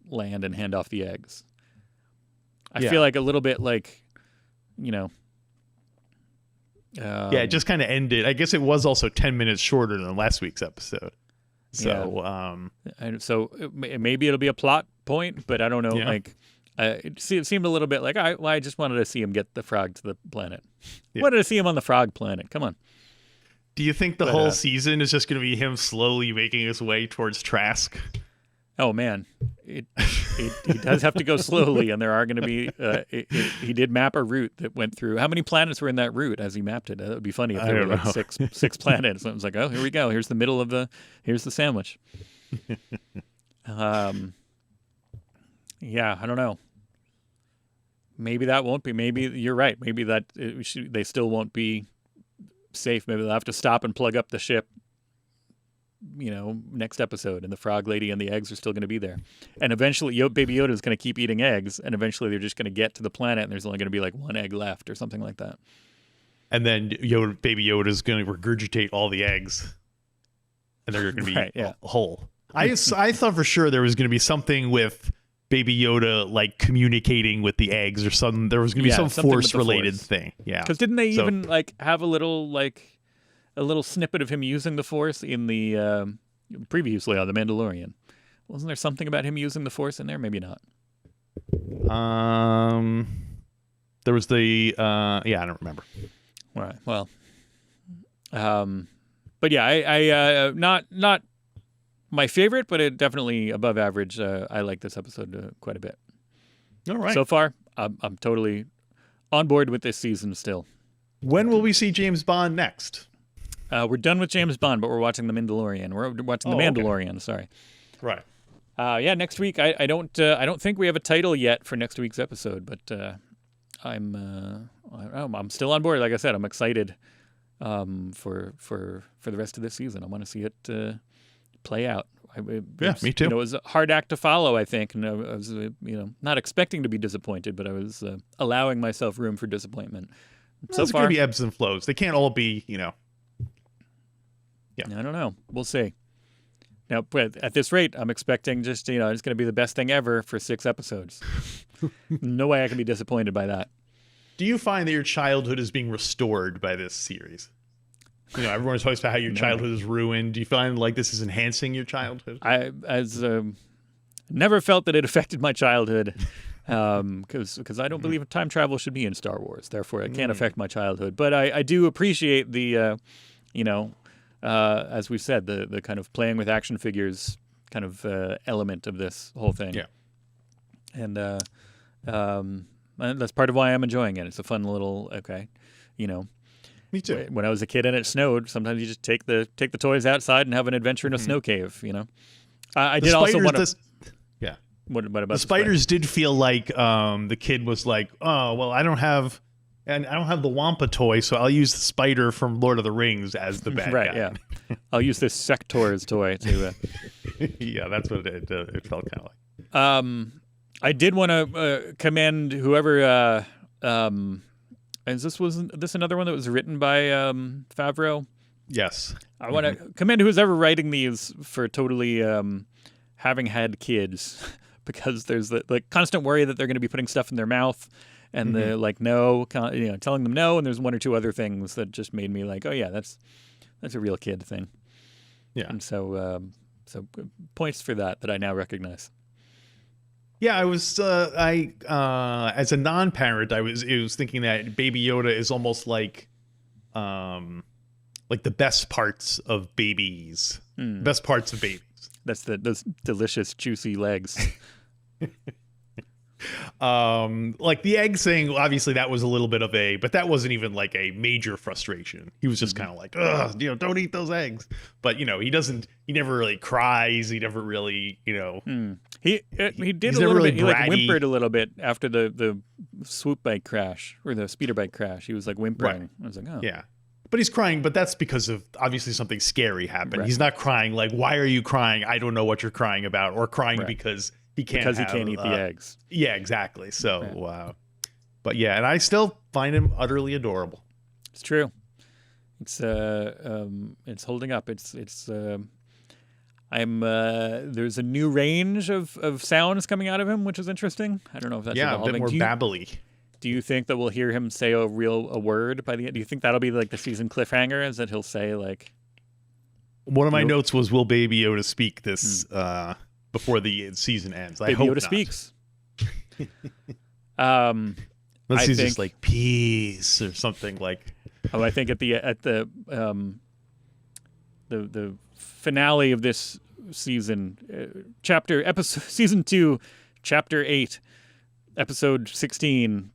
land and hand off the eggs. I feel like a little bit like, it just kind of ended. I guess it was also 10 minutes shorter than last week's episode. So, so maybe it'll be a plot point, but I don't know. Yeah. It seemed a little bit like I just wanted to see him get the frog to the planet. Wanted to see him on the frog planet. Come on. Do you think the whole season is just going to be him slowly making his way towards Trask? Oh man, he does have to go slowly, and there are going to be. He did map a route that went through. How many planets were in that route as he mapped it? That would be funny if there were like six planets. And it was like, oh, here we go. Here's the middle of here's the sandwich. Yeah, I don't know. Maybe that won't be. Maybe you're right. Maybe that they still won't be safe. Maybe they'll have to stop and plug up the ship. Next episode, and the frog lady and the eggs are still going to be there, and eventually Baby Yoda is going to keep eating eggs, and eventually they're just going to get to the planet, and there's only going to be like one egg left or something like that. And then Baby Yoda is going to regurgitate all the eggs, and they're going to be whole. I thought for sure there was going to be something with Baby Yoda like communicating with the eggs, or there was going to be some force related thing. Yeah, because didn't they even like have a little snippet of him using the Force in the previously on The Mandalorian? Wasn't there something about him using the Force in there? Maybe not. There was the I don't remember. All right. Well, but yeah, I not my favorite, but it definitely above average. I like this episode quite a bit. All right. So far, I'm totally on board with this season still. When will we see James Bond next? We're done with James Bond, but we're watching The Mandalorian. We're watching The Mandalorian. Okay. Sorry. Right. Next week. I don't think we have a title yet for next week's episode, but I'm still on board. Like I said, I'm excited for the rest of this season. I want to see it play out. Me too. It was a hard act to follow, I think, and I was not expecting to be disappointed, but I was allowing myself room for disappointment. So far, going to be ebbs and flows. They can't all be, Yeah. I don't know. We'll see. Now, at this rate, I'm expecting just, it's going to be the best thing ever for 6 episodes. No way I can be disappointed by that. Do you find that your childhood is being restored by this series? Everyone talks about how your childhood is ruined. Do you find like this is enhancing your childhood? I never felt that it affected my childhood because I don't believe time travel should be in Star Wars. Therefore, it can't affect my childhood. But I do appreciate the, as we've said, the kind of playing with action figures kind of element of this whole thing. Yeah. And that's part of why I'm enjoying it. It's a fun little, Me too. When I was a kid and it snowed, sometimes you just take the toys outside and have an adventure in a snow cave, I did also want to... Yeah. What about the spiders did feel like the kid was like, oh, well, I don't have the Wampa toy, so I'll use the spider from Lord of the Rings as the bad guy. Yeah. I'll use this Sector's toy to... Yeah, that's what it felt kind of like. I did want to commend whoever... was this another one that was written by Favreau? Yes. I want to commend who's ever writing these for totally having had kids, because there's the constant worry that they're going to be putting stuff in their mouth, and the telling them no, and there's one or two other things that just made me like, oh yeah, that's a real kid thing. Yeah. And so points for that I now recognize. Yeah, I was. As a non-parent, I was thinking that Baby Yoda is almost like the best parts of babies. Best parts of babies. That's those delicious, juicy legs. Like the egg thing, obviously that was a little bit of but that wasn't even like a major frustration. He was just kind of like, ugh, don't eat those eggs. But he never really cries. He never really, He did he's a never little really bit. He like bratty. whimpered a little bit after the swoop bike crash or the speeder bike crash. He was like whimpering. Right. I was like, oh. Yeah. But he's crying, but that's because of obviously something scary happened. Right. He's not crying like, why are you crying? I don't know what you're crying about, or crying because he can't eat the eggs. Yeah, exactly. So, but yeah, and I still find him utterly adorable. It's true. It's holding up. There's a new range of sounds coming out of him, which is interesting. I don't know if that's evolving. A bit more babbly. Do you think that we'll hear him say a word by the end? Do you think that'll be like the season cliffhanger? Is that he'll say like? One of my notes was, "Will Baby Yoda speak this before the season ends?" I hope Yoda not. speaks. Unless he's just like peace or something like. Oh, I think at the finale of this season, season 2, chapter 8, episode 16.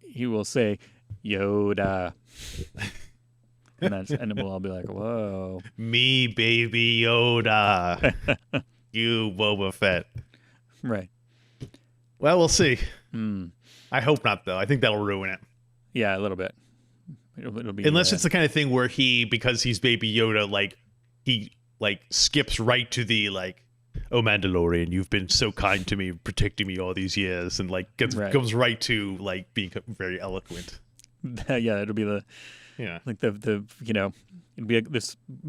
He will say, "Yoda," and then we'll all be like, "Whoa, me, Baby Yoda, you, Boba Fett." Right. Well, we'll see. I hope not, though. I think that'll ruin it. Yeah, a little bit. It'll be unless it's the kind of thing where because he's Baby Yoda, he skips right to the "Oh, Mandalorian, you've been so kind to me, protecting me all these years," and comes right to being very eloquent. Yeah, it'll be it'll be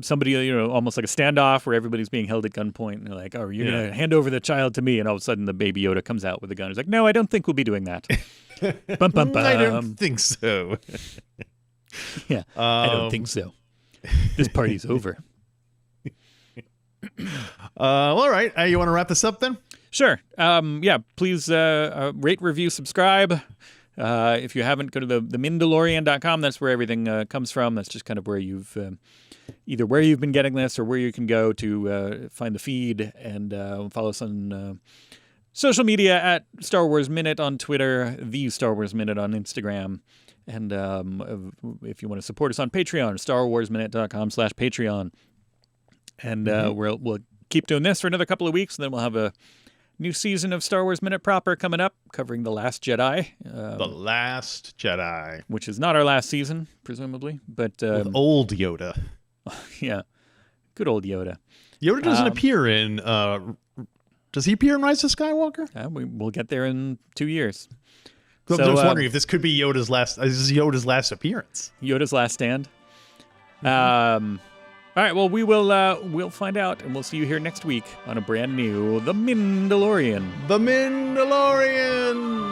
somebody almost like a standoff where everybody's being held at gunpoint and they're like, "Oh, you're gonna hand over the child to me," and all of a sudden the Baby Yoda comes out with a gun. He's like, "No, I don't think we'll be doing that." Bum, bum, bum. I don't think so. Yeah, I don't think so. This party's over. All right. You want to wrap this up then? Sure. Please rate, review, subscribe. If you haven't, go to the Mindalorian.com. That's where everything comes from. That's just kind of where you've either where you've been getting this or where you can go to find the feed, and follow us on social media at Star Wars Minute on Twitter, the Star Wars Minute on Instagram. And if you want to support us on Patreon, StarWarsMinute.com/Patreon. And we'll keep doing this for another couple of weeks, and then we'll have a new season of Star Wars Minute proper coming up, covering The Last Jedi. The Last Jedi. Which is not our last season, presumably. But with old Yoda. Yeah. Good old Yoda. Yoda doesn't appear in... does he appear in Rise of Skywalker? We'll get there in 2 years. So, I was wondering if this could be Yoda's last... This is Yoda's last appearance. Yoda's last stand. All right, well, we'll find out, and we'll see you here next week on a brand new The Mindalorian. The Mindalorian!